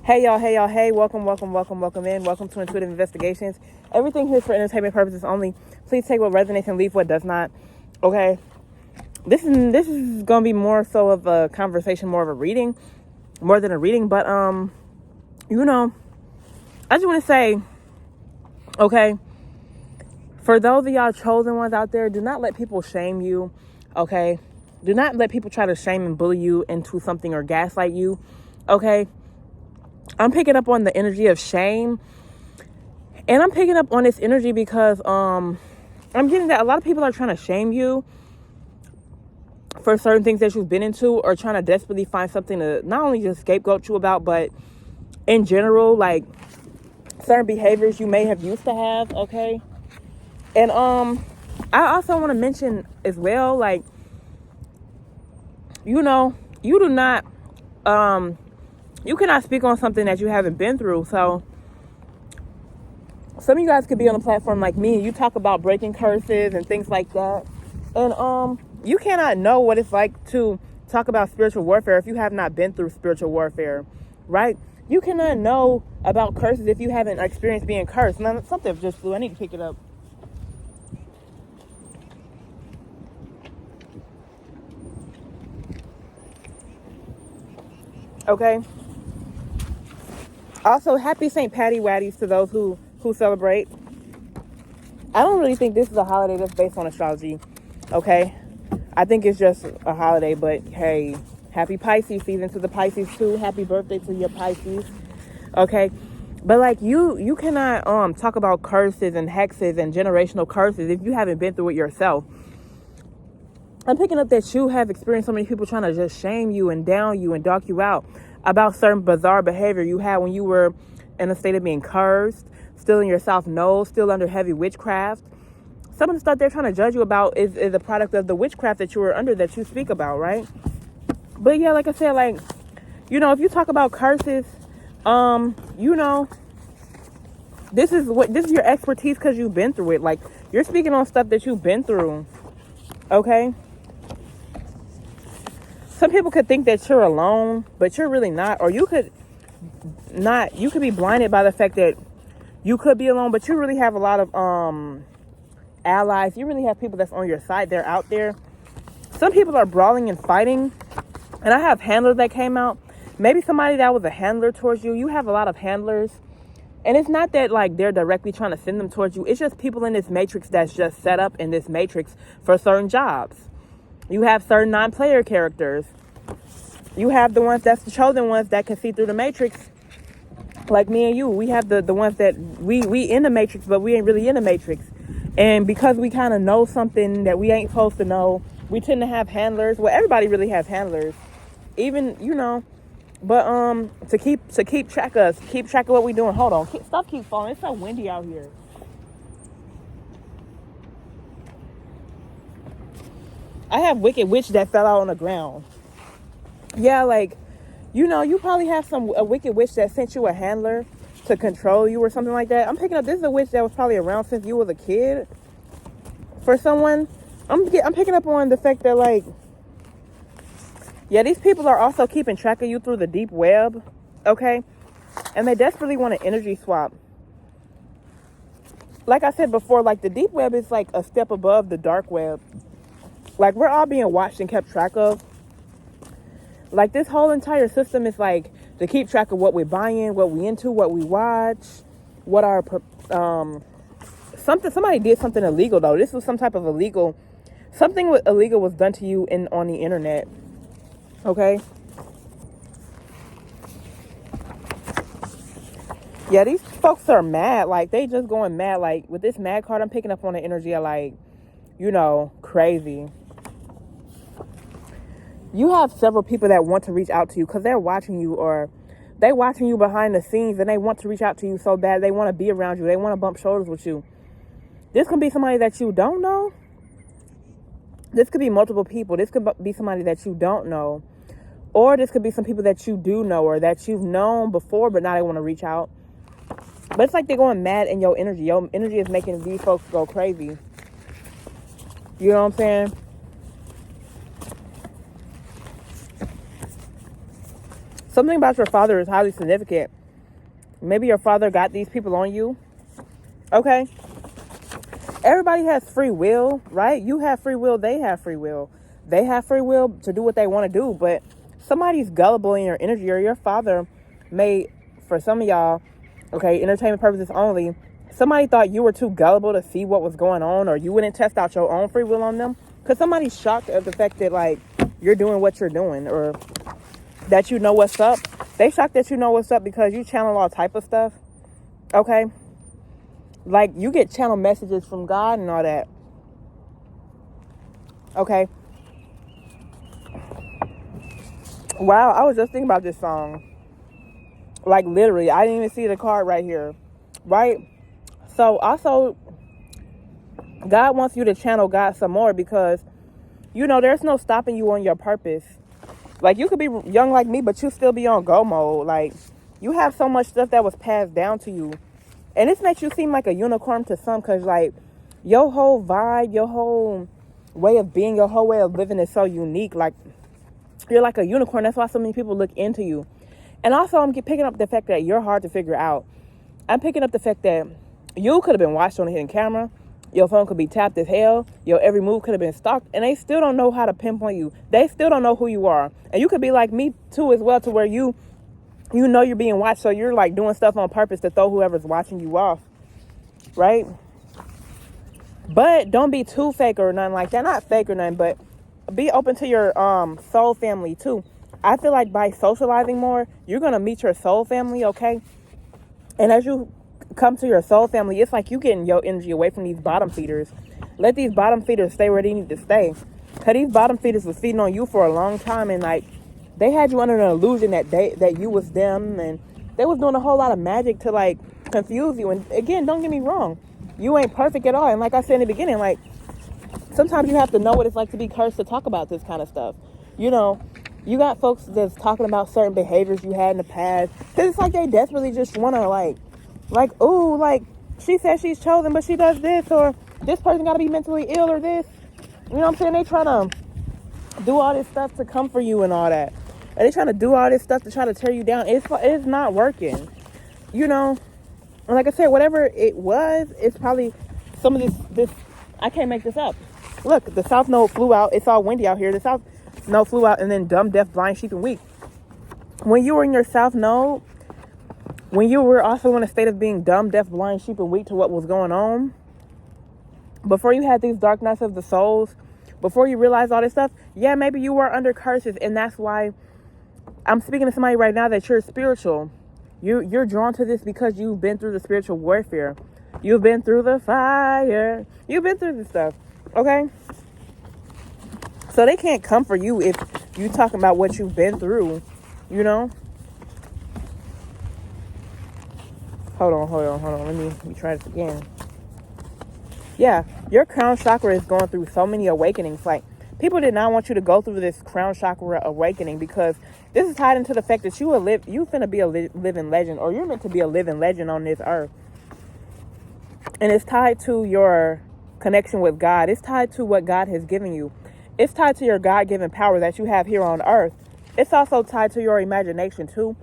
Hey y'all, hey y'all, hey, welcome in. Welcome to Intuitive Investigations. Everything here is for entertainment purposes only. Please take what resonates and leave what does not. Okay. This is gonna be more so of a conversation, more of a reading, more than a reading, but I just wanna say, okay, for those of y'all chosen ones out there, do not let people shame you, okay? Do not let people try to shame and bully you into something or gaslight you, okay? I'm picking up on the energy of shame, and I'm picking up on this energy because I'm getting that a lot of people are trying to shame you for certain things that you've been into, or trying to desperately find something to not only just scapegoat you about, but in general, like certain behaviors you may have used to have, okay? And I also want to mention as well, like, you do not you cannot speak on something that you haven't been through. So some of you guys could be on a platform like me, and you talk about breaking curses and things like that, and you cannot know what it's like to talk about spiritual warfare if you have not been through spiritual warfare, right? You cannot know about curses if you haven't experienced being cursed. Now, something just flew. I need to pick it up. Okay. Also, happy St. Patty Waddies to those who celebrate. I don't really think this is a holiday that's based on astrology, okay? I think it's just a holiday, but hey, happy Pisces season to the Pisces too. Happy birthday to your Pisces, okay? But like you cannot talk about curses and hexes and generational curses if you haven't been through it yourself. I'm picking up that you have experienced so many people trying to just shame you and down you and dog you out about certain bizarre behavior you had when you were in a state of being cursed, still in your South Node, still under heavy witchcraft. Some of the stuff they're trying to judge you about is a product of the witchcraft that you were under, that you speak about, right? But yeah, like I said, like, if you talk about curses, this is your expertise because you've been through it. Like, you're speaking on stuff that you've been through, okay? Some people could think that you're alone, but you're really not. Or you could be blinded by the fact that you could be alone, but you really have a lot of allies. You really have people that's on your side. They're out there. Some people are brawling and fighting. And I have handlers that came out. Maybe somebody that was a handler towards you. You have a lot of handlers. And it's not that like they're directly trying to send them towards you. It's just people in this matrix that's just set up in this matrix for certain jobs. You have certain non-player characters. You have the ones that's the chosen ones that can see through the matrix. Like me and you, we have the ones that we in the matrix, but we ain't really in the matrix. And because we kind of know something that we ain't supposed to know, we tend to have handlers. Well, everybody really has handlers, even But to keep track of us, keep track of what we're doing. Hold on, stop keep falling. It's so windy out here. I have Wicked Witch that fell out on the ground. Yeah, like, you probably have a Wicked Witch that sent you a handler to control you or something like that. I'm picking up, this is a witch that was probably around since you was a kid. For someone, I'm picking up on the fact that, like, yeah, these people are also keeping track of you through the deep web, okay? And they desperately want an energy swap. Like I said before, like, the deep web is like a step above the dark web. Like, we're all being watched and kept track of. Like, this whole entire system is like to keep track of what we're buying, what we into, what we watch, what our somebody did something illegal though. This was some type of illegal, something illegal was done to you on the internet. Okay. Yeah, these folks are mad. Like, they just going mad. Like, with this mad card, I'm picking up on the energy of, like, crazy. You have several people that want to reach out to you because they're watching you, or they watching you behind the scenes, and they want to reach out to you so bad. They want to be around you. They want to bump shoulders with you. This could be somebody that you don't know. This could be multiple people. This could be somebody that you don't know. Or this could be some people that you do know or that you've known before, but now they want to reach out. But it's like they're going mad in your energy. Your energy is making these folks go crazy. You know what I'm saying? Something about your father is highly significant. Maybe your father got these people on you. Okay? Everybody has free will, right? You have free will. They have free will. They have free will to do what they want to do. But somebody's gullible in your energy, or your father may, for some of y'all, okay, entertainment purposes only, somebody thought you were too gullible to see what was going on, or you wouldn't test out your own free will on them. Because somebody's shocked at the fact that, like, you're doing what you're doing, or that you know what's up. They shocked that you know what's up because you channel all type of stuff. Okay? Like, you get channel messages from God and all that. Okay? Wow, I was just thinking about this song. Like, literally, I didn't even see the card right here. Right? So, also, God wants you to channel God some more because, you know, there's no stopping you on your purpose. Like, you could be young like me, but you still be on go mode. Like, you have so much stuff that was passed down to you. And this makes you seem like a unicorn to some, because, like, your whole vibe, your whole way of being, your whole way of living is so unique. Like, you're like a unicorn. That's why so many people look into you. And also, I'm picking up the fact that you're hard to figure out. I'm picking up the fact that you could have been watched on a hidden camera. Your phone could be tapped as hell. Your every move could have been stalked. And they still don't know how to pinpoint you. They still don't know who you are. And you could be like me, too, as well, to where you know you're being watched, so you're like doing stuff on purpose to throw whoever's watching you off, right? But don't be too fake or nothing like that. Not fake or nothing, but be open to your soul family too. I feel like by socializing more, you're gonna meet your soul family, okay? And as you come to your soul family, it's like you getting your energy away from these bottom feeders. Let these bottom feeders stay where they need to stay. Cause these bottom feeders was feeding on you for a long time, and like, they had you under an illusion that you was them, and they was doing a whole lot of magic to, like, confuse you. And again, don't get me wrong, you ain't perfect at all. And like I said in the beginning, like, sometimes you have to know what it's like to be cursed to talk about this kind of stuff. You know, you got folks that's talking about certain behaviors you had in the past, because it's like they desperately just want to, like, ooh, like, she says she's chosen, but she does this, or this person got to be mentally ill, or this. You know what I'm saying? They trying to do all this stuff to comfort you and all that. And they trying to do all this stuff to try to tear you down. It's not working. You know? And like I said, whatever it was, it's probably some of this, I can't make this up. Look, the South Node flew out. It's all windy out here. The South Node flew out, and then dumb, deaf, blind, sheep, and weak. When you were in your South Node, when you were also in a state of being dumb, deaf, blind, sheep, and weak to what was going on, before you had these dark nights of the souls, before you realized all this stuff, yeah, maybe you were under curses, and that's why I'm speaking to somebody right now that you're spiritual. You're drawn to this because you've been through the spiritual warfare. You've been through the fire. You've been through this stuff. Okay? So they can't come for you if you talking about what you've been through. You know? Hold on. Let me try this again. Yeah, your crown chakra is going through so many awakenings. Like, people did not want you to go through this crown chakra awakening, because this is tied into the fact that you finna be a living legend, or you're meant to be a living legend on this earth. And it's tied to your connection with God. It's tied to what God has given you. It's tied to your God-given power that you have here on earth. It's also tied to your imagination too.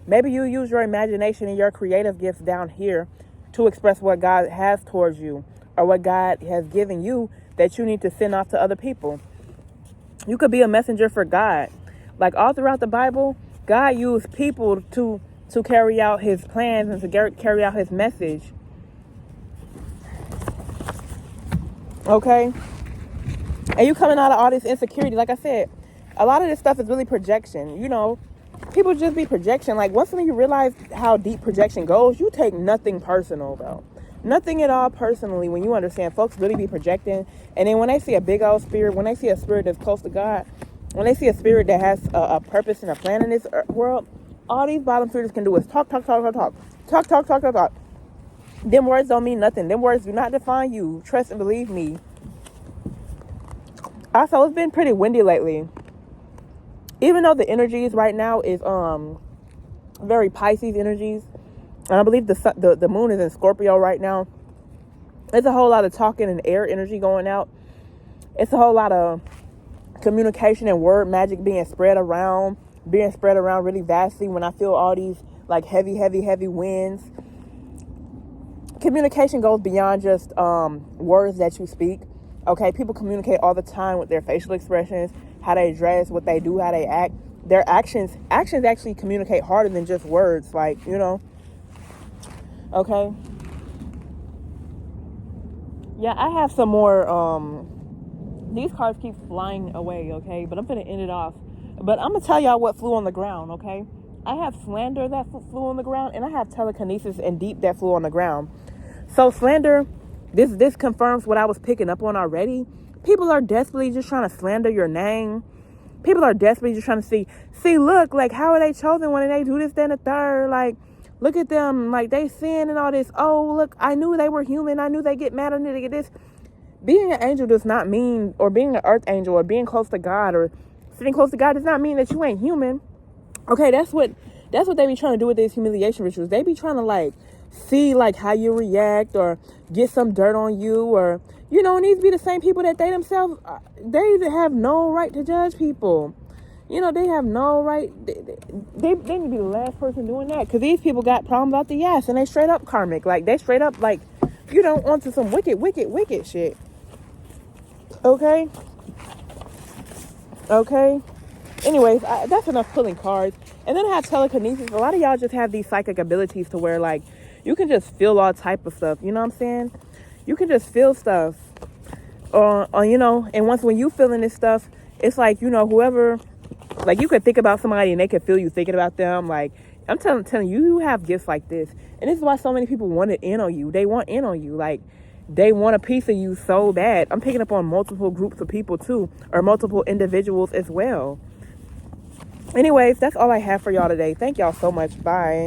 Maybe you use your imagination and your creative gifts down here to express what God has towards you, or what God has given you that you need to send off to other people. You could be a messenger for God. Like, all throughout the Bible, God used people to carry out his plans and to carry out his message. Okay? And you coming out of all this insecurity, like I said, a lot of this stuff is really projection. You know, people just be projection. Like, once you realize how deep projection goes, you take nothing personal, bro. Nothing at all personally when you understand folks really be projecting. And then when they see a big old spirit, when they see a spirit that's close to God, when they see a spirit that has a purpose and a plan in this world, all these bottom feeders can do is talk. Them words don't mean nothing. Them words do not define you. Trust and believe me. Also, it's been pretty windy lately. Even though the energies right now is very Pisces energies, and I believe the moon is in Scorpio right now. There's a whole lot of talking and air energy going out. It's a whole lot of communication and word magic being spread around. being spread around really vastly, when I feel all these like heavy winds. Communication goes beyond just words that you speak. Okay, people communicate all the time with their facial expressions, how they dress, what they do, how they act. Their actions actually communicate harder than just words, like, you know. Okay. Yeah, I have some more. These cards keep flying away, okay? But I'm gonna end it off. But I'm gonna tell y'all what flew on the ground, okay? I have slander that flew on the ground, and I have telekinesis and deep that flew on the ground. So slander, this confirms what I was picking up on already. People are desperately just trying to slander your name. People are desperately just trying to see, look, like, how are they chosen when they do this, then the third? Like, look at them, like, they sin and all this. Oh, look, I knew they were human. I knew they get mad. I knew they get this. Being an angel does not mean, or being an earth angel, or being close to God, or sitting close to God does not mean that you ain't human. Okay, that's what they be trying to do with these humiliation rituals. They be trying to, like, see, like, how you react, or get some dirt on you, or, you know, and these be the same people that they themselves, they have no right to judge people. You know, they have no right. They need to be the last person doing that, because these people got problems out the ass, and they straight up karmic. Like, they straight up, like, you know, onto some wicked shit. Okay. Anyways, that's enough pulling cards. And then I have telekinesis. A lot of y'all just have these psychic abilities to where, like, you can just feel all type of stuff. You know what I'm saying? You can just feel stuff. You know, and when you feeling this stuff, it's like, you know, whoever, like, you could think about somebody and they could feel you thinking about them. Like, I'm telling you, you have gifts like this. And this is why so many people want it in on you. They want in on you. Like, they want a piece of you so bad. I'm picking up on multiple groups of people too, or multiple individuals as well. Anyways, that's all I have for y'all today. Thank y'all so much. Bye.